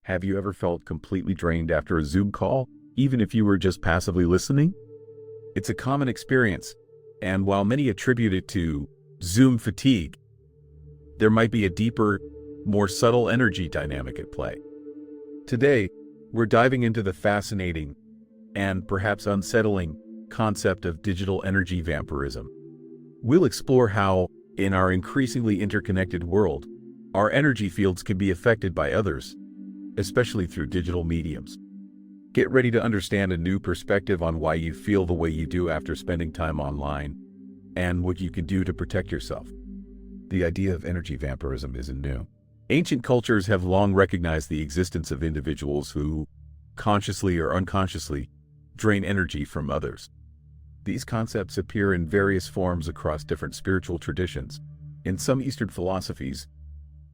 Have you ever felt completely drained after a Zoom call, even if you were just passively listening? It's a common experience, and while many attribute it to Zoom fatigue, there might be a deeper, more subtle energy dynamic at play. Today, we're diving into the fascinating and perhaps unsettling concept of digital energy vampirism. We'll explore how, in our increasingly interconnected world, our energy fields can be affected by others, especially through digital mediums. Get ready to understand a new perspective on why you feel the way you do after spending time online, and what you can do to protect yourself. The idea of energy vampirism isn't new. Ancient cultures have long recognized the existence of individuals who, consciously or unconsciously, drain energy from others. These concepts appear in various forms across different spiritual traditions. In some Eastern philosophies,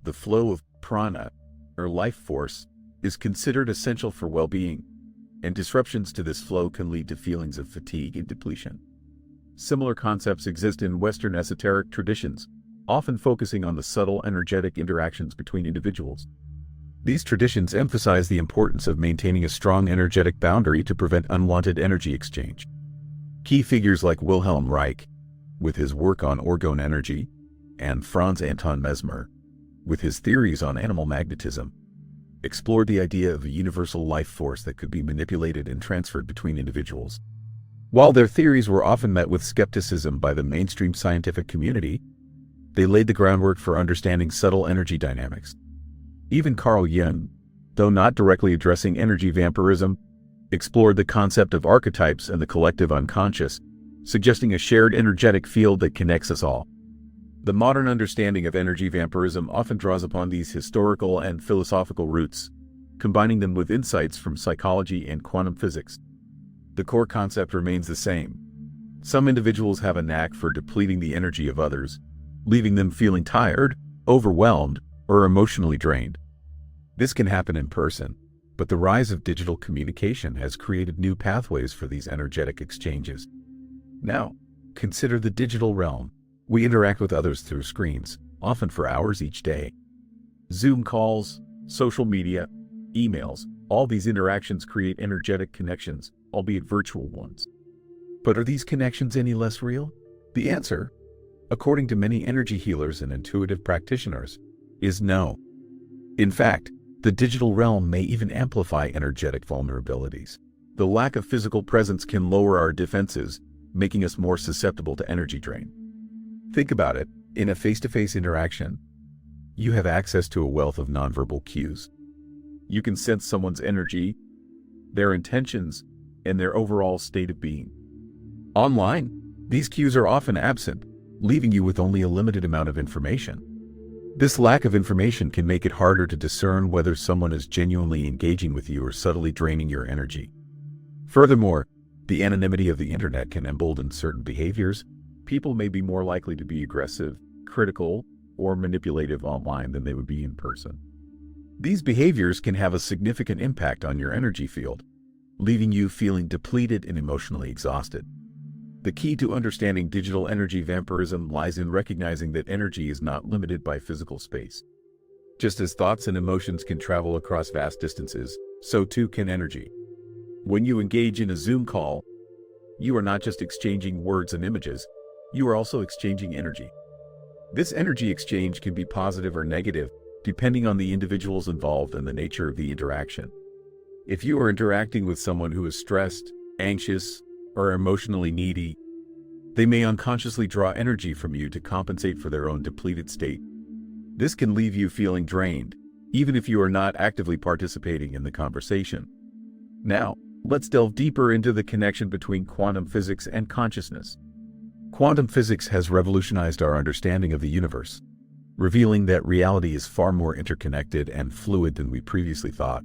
the flow of prana, or life force, is considered essential for well-being, and disruptions to this flow can lead to feelings of fatigue and depletion. Similar concepts exist in Western esoteric traditions, often focusing on the subtle energetic interactions between individuals. These traditions emphasize the importance of maintaining a strong energetic boundary to prevent unwanted energy exchange. Key figures like Wilhelm Reich, with his work on orgone energy, and Franz Anton Mesmer, with his theories on animal magnetism, explored the idea of a universal life force that could be manipulated and transferred between individuals. While their theories were often met with skepticism by the mainstream scientific community, they laid the groundwork for understanding subtle energy dynamics. Even Carl Jung, though not directly addressing energy vampirism, explored the concept of archetypes and the collective unconscious, suggesting a shared energetic field that connects us all. The modern understanding of energy vampirism often draws upon these historical and philosophical roots, combining them with insights from psychology and quantum physics. The core concept remains the same. Some individuals have a knack for depleting the energy of others, leaving them feeling tired, overwhelmed, or emotionally drained. This can happen in person, but the rise of digital communication has created new pathways for these energetic exchanges. Now, consider the digital realm. We interact with others through screens, often for hours each day. Zoom calls, social media, emails, all these interactions create energetic connections, albeit virtual ones. But are these connections any less real? The answer, according to many energy healers and intuitive practitioners, is no. In fact, the digital realm may even amplify energetic vulnerabilities. The lack of physical presence can lower our defenses, making us more susceptible to energy drain. Think about it. In a face-to-face interaction, you have access to a wealth of nonverbal cues. You can sense someone's energy, their intentions, and their overall state of being. Online, these cues are often absent, leaving you with only a limited amount of information. This lack of information can make it harder to discern whether someone is genuinely engaging with you or subtly draining your energy. Furthermore, the anonymity of the internet can embolden certain behaviors. People may be more likely to be aggressive, critical, or manipulative online than they would be in person. These behaviors can have a significant impact on your energy field, leaving you feeling depleted and emotionally exhausted. The key to understanding digital energy vampirism lies in recognizing that energy is not limited by physical space. Just as thoughts and emotions can travel across vast distances, so too can energy. When you engage in a Zoom call, you are not just exchanging words and images, you are also exchanging energy. This energy exchange can be positive or negative, depending on the individuals involved and the nature of the interaction. If you are interacting with someone who is stressed, anxious, or emotionally needy, they may unconsciously draw energy from you to compensate for their own depleted state. This can leave you feeling drained, even if you are not actively participating in the conversation. Now, let's delve deeper into the connection between quantum physics and consciousness. Quantum physics has revolutionized our understanding of the universe, revealing that reality is far more interconnected and fluid than we previously thought.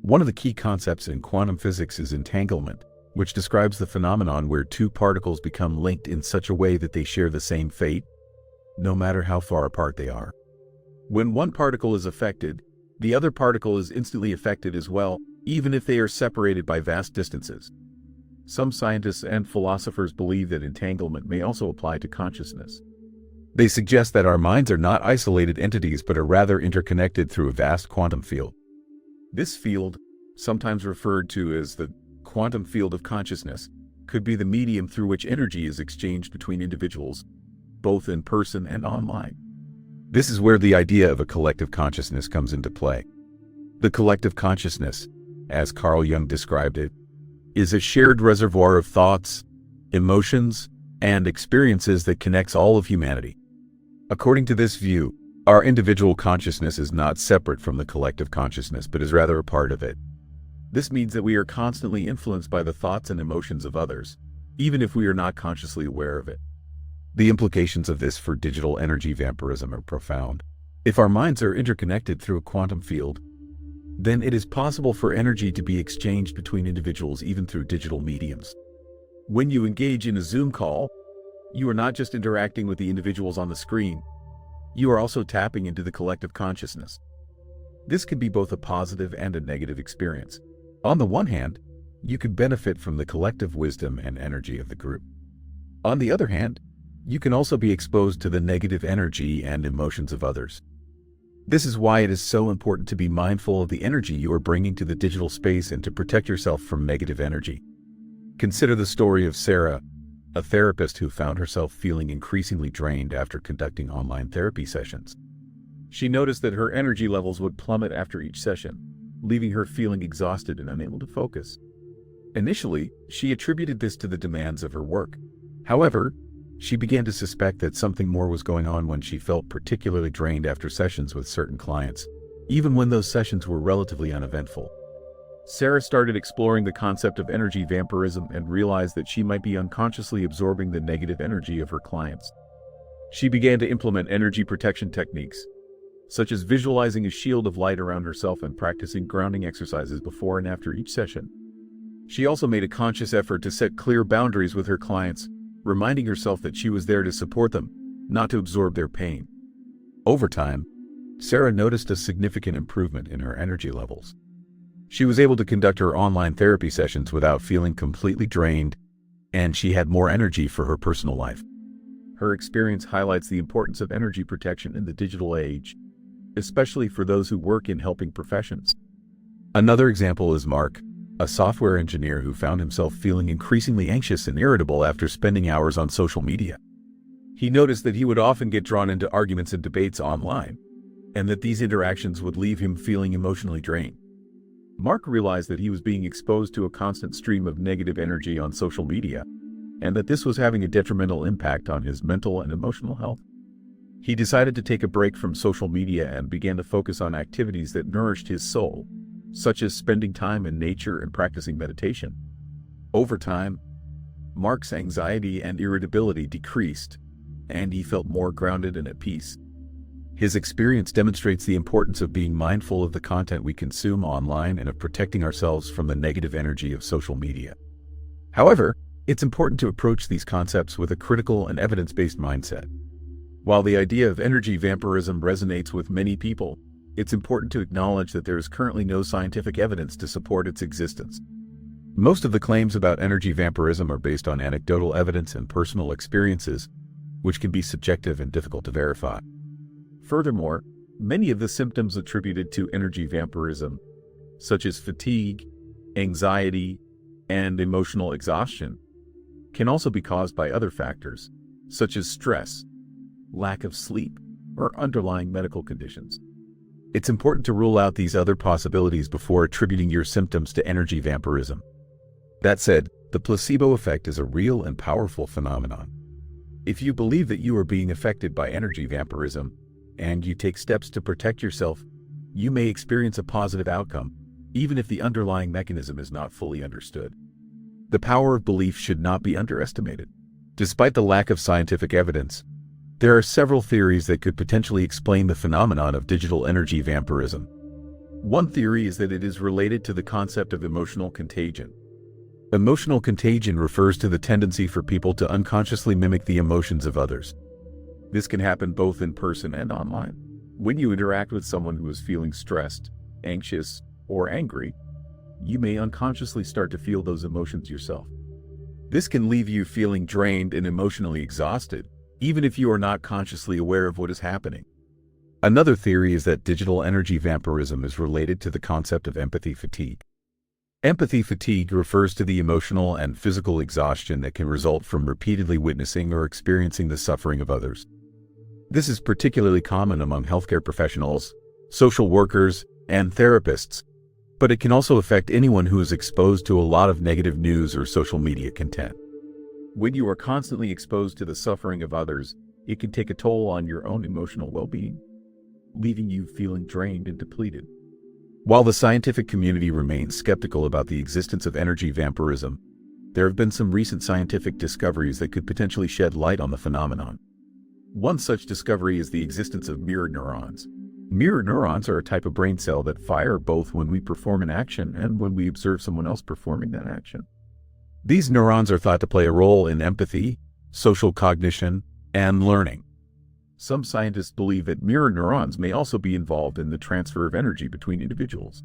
One of the key concepts in quantum physics is entanglement, which describes the phenomenon where two particles become linked in such a way that they share the same fate, no matter how far apart they are. When one particle is affected, the other particle is instantly affected as well, even if they are separated by vast distances. Some scientists and philosophers believe that entanglement may also apply to consciousness. They suggest that our minds are not isolated entities but are rather interconnected through a vast quantum field. This field, sometimes referred to as the quantum field of consciousness, could be the medium through which energy is exchanged between individuals, both in person and online. This is where the idea of a collective consciousness comes into play. The collective consciousness, as Carl Jung described it, is a shared reservoir of thoughts, emotions, and experiences that connects all of humanity. According to this view, our individual consciousness is not separate from the collective consciousness, but is rather a part of it. This means that we are constantly influenced by the thoughts and emotions of others, even if we are not consciously aware of it. The implications of this for digital energy vampirism are profound. If our minds are interconnected through a quantum field, then it is possible for energy to be exchanged between individuals even through digital mediums. When you engage in a Zoom call, you are not just interacting with the individuals on the screen, you are also tapping into the collective consciousness. This can be both a positive and a negative experience. On the one hand, you can benefit from the collective wisdom and energy of the group. On the other hand, you can also be exposed to the negative energy and emotions of others. This is why it is so important to be mindful of the energy you are bringing to the digital space and to protect yourself from negative energy. Consider the story of Sarah, a therapist who found herself feeling increasingly drained after conducting online therapy sessions. She noticed that her energy levels would plummet after each session, leaving her feeling exhausted and unable to focus. Initially, she attributed this to the demands of her work. However, she began to suspect that something more was going on when she felt particularly drained after sessions with certain clients, even when those sessions were relatively uneventful. Sarah started exploring the concept of energy vampirism and realized that she might be unconsciously absorbing the negative energy of her clients. She began to implement energy protection techniques, such as visualizing a shield of light around herself and practicing grounding exercises before and after each session. She also made a conscious effort to set clear boundaries with her clients, reminding herself that she was there to support them, not to absorb their pain. Over time, Sarah noticed a significant improvement in her energy levels. She was able to conduct her online therapy sessions without feeling completely drained, and she had more energy for her personal life. Her experience highlights the importance of energy protection in the digital age, especially for those who work in helping professions. Another example is Mark, a software engineer who found himself feeling increasingly anxious and irritable after spending hours on social media. He noticed that he would often get drawn into arguments and debates online, and that these interactions would leave him feeling emotionally drained. Mark realized that he was being exposed to a constant stream of negative energy on social media, and that this was having a detrimental impact on his mental and emotional health. He decided to take a break from social media and began to focus on activities that nourished his soul, such as spending time in nature and practicing meditation. Over time, Mark's anxiety and irritability decreased, and he felt more grounded and at peace. His experience demonstrates the importance of being mindful of the content we consume online and of protecting ourselves from the negative energy of social media. However, it's important to approach these concepts with a critical and evidence-based mindset. While the idea of energy vampirism resonates with many people, it's important to acknowledge that there is currently no scientific evidence to support its existence. Most of the claims about energy vampirism are based on anecdotal evidence and personal experiences, which can be subjective and difficult to verify. Furthermore, many of the symptoms attributed to energy vampirism, such as fatigue, anxiety, and emotional exhaustion, can also be caused by other factors, such as stress, lack of sleep, or underlying medical conditions. It's important to rule out these other possibilities before attributing your symptoms to energy vampirism. That said, the placebo effect is a real and powerful phenomenon. If you believe that you are being affected by energy vampirism, and you take steps to protect yourself, you may experience a positive outcome, even if the underlying mechanism is not fully understood. The power of belief should not be underestimated. Despite the lack of scientific evidence, there are several theories that could potentially explain the phenomenon of digital energy vampirism. One theory is that it is related to the concept of emotional contagion. Emotional contagion refers to the tendency for people to unconsciously mimic the emotions of others. This can happen both in person and online. When you interact with someone who is feeling stressed, anxious, or angry, you may unconsciously start to feel those emotions yourself. This can leave you feeling drained and emotionally exhausted, even if you are not consciously aware of what is happening. Another theory is that digital energy vampirism is related to the concept of empathy fatigue. Empathy fatigue refers to the emotional and physical exhaustion that can result from repeatedly witnessing or experiencing the suffering of others. This is particularly common among healthcare professionals, social workers, and therapists, but it can also affect anyone who is exposed to a lot of negative news or social media content. When you are constantly exposed to the suffering of others, it can take a toll on your own emotional well-being, leaving you feeling drained and depleted. While the scientific community remains skeptical about the existence of energy vampirism, there have been some recent scientific discoveries that could potentially shed light on the phenomenon. One such discovery is the existence of mirror neurons. Mirror neurons are a type of brain cell that fire both when we perform an action and when we observe someone else performing that action. These neurons are thought to play a role in empathy, social cognition, and learning. Some scientists believe that mirror neurons may also be involved in the transfer of energy between individuals.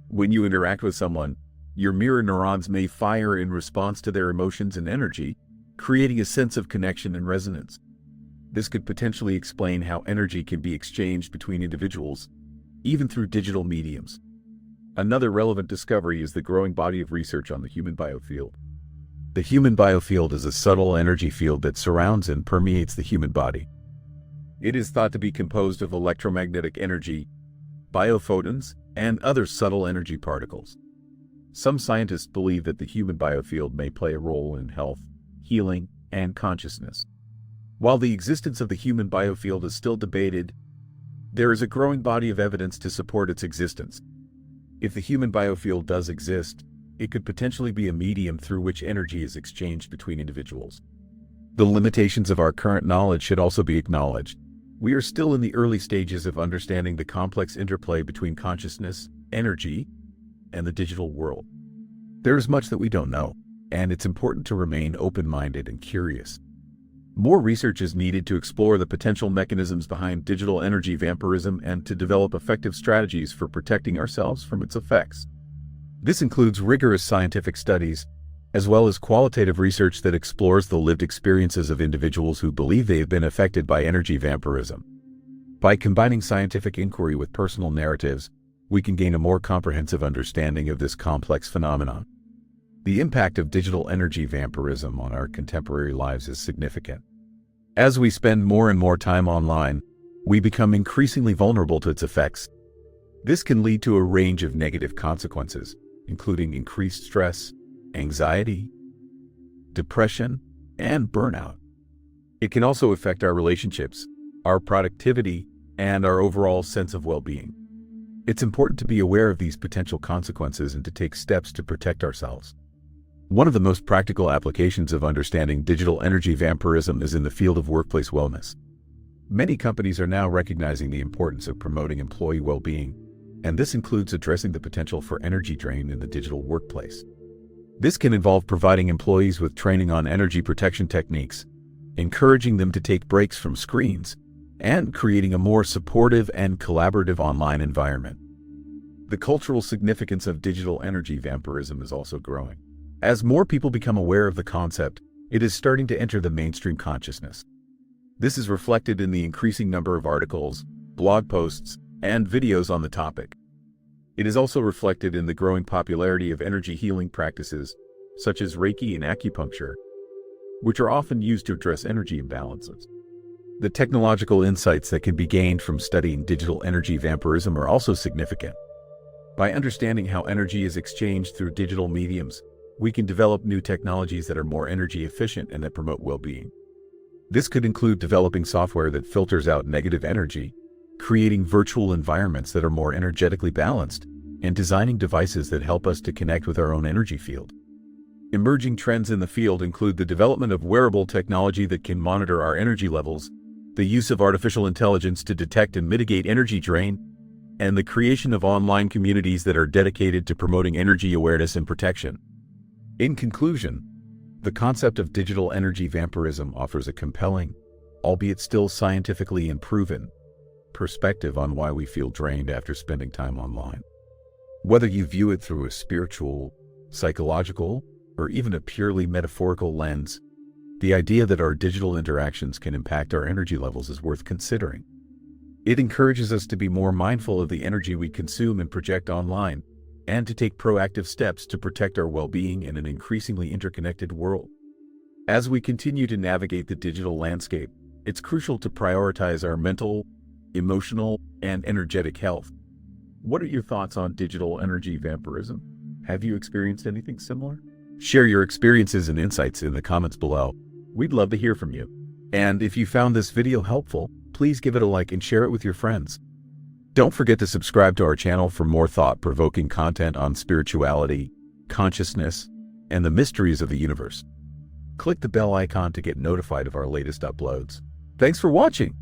When you interact with someone, your mirror neurons may fire in response to their emotions and energy, creating a sense of connection and resonance. This could potentially explain how energy can be exchanged between individuals, even through digital mediums. Another relevant discovery is the growing body of research on the human biofield. The human biofield is a subtle energy field that surrounds and permeates the human body. It is thought to be composed of electromagnetic energy, biophotons, and other subtle energy particles. Some scientists believe that the human biofield may play a role in health, healing, and consciousness. While the existence of the human biofield is still debated, there is a growing body of evidence to support its existence. If the human biofield does exist, it could potentially be a medium through which energy is exchanged between individuals. The limitations of our current knowledge should also be acknowledged. We are still in the early stages of understanding the complex interplay between consciousness, energy, and the digital world. There is much that we don't know, and it's important to remain open-minded and curious. More research is needed to explore the potential mechanisms behind digital energy vampirism and to develop effective strategies for protecting ourselves from its effects. This includes rigorous scientific studies, as well as qualitative research that explores the lived experiences of individuals who believe they have been affected by energy vampirism. By combining scientific inquiry with personal narratives, we can gain a more comprehensive understanding of this complex phenomenon. The impact of digital energy vampirism on our contemporary lives is significant. As we spend more and more time online, we become increasingly vulnerable to its effects. This can lead to a range of negative consequences, including increased stress, anxiety, depression, and burnout. It can also affect our relationships, our productivity, and our overall sense of well-being. It's important to be aware of these potential consequences and to take steps to protect ourselves. One of the most practical applications of understanding digital energy vampirism is in the field of workplace wellness. Many companies are now recognizing the importance of promoting employee well-being, and this includes addressing the potential for energy drain in the digital workplace. This can involve providing employees with training on energy protection techniques, encouraging them to take breaks from screens, and creating a more supportive and collaborative online environment. The cultural significance of digital energy vampirism is also growing. As more people become aware of the concept, it is starting to enter the mainstream consciousness. This is reflected in the increasing number of articles, blog posts, and videos on the topic. It is also reflected in the growing popularity of energy healing practices, such as Reiki and acupuncture, which are often used to address energy imbalances. The technological insights that can be gained from studying digital energy vampirism are also significant. By understanding how energy is exchanged through digital mediums, we can develop new technologies that are more energy efficient and that promote well-being. This could include developing software that filters out negative energy, creating virtual environments that are more energetically balanced, and designing devices that help us to connect with our own energy field. Emerging trends in the field include the development of wearable technology that can monitor our energy levels, the use of artificial intelligence to detect and mitigate energy drain, and the creation of online communities that are dedicated to promoting energy awareness and protection. In conclusion, the concept of digital energy vampirism offers a compelling, albeit still scientifically unproven, perspective on why we feel drained after spending time online. Whether you view it through a spiritual, psychological, or even a purely metaphorical lens, the idea that our digital interactions can impact our energy levels is worth considering. It encourages us to be more mindful of the energy we consume and project online, and to take proactive steps to protect our well-being in an increasingly interconnected world. As we continue to navigate the digital landscape, it's crucial to prioritize our mental, emotional, and energetic health. What are your thoughts on digital energy vampirism? Have you experienced anything similar? Share your experiences and insights in the comments below. We'd love to hear from you. And if you found this video helpful, please give it a like and share it with your friends. Don't forget to subscribe to our channel for more thought-provoking content on spirituality, consciousness, and the mysteries of the universe. Click the bell icon to get notified of our latest uploads. Thanks for watching!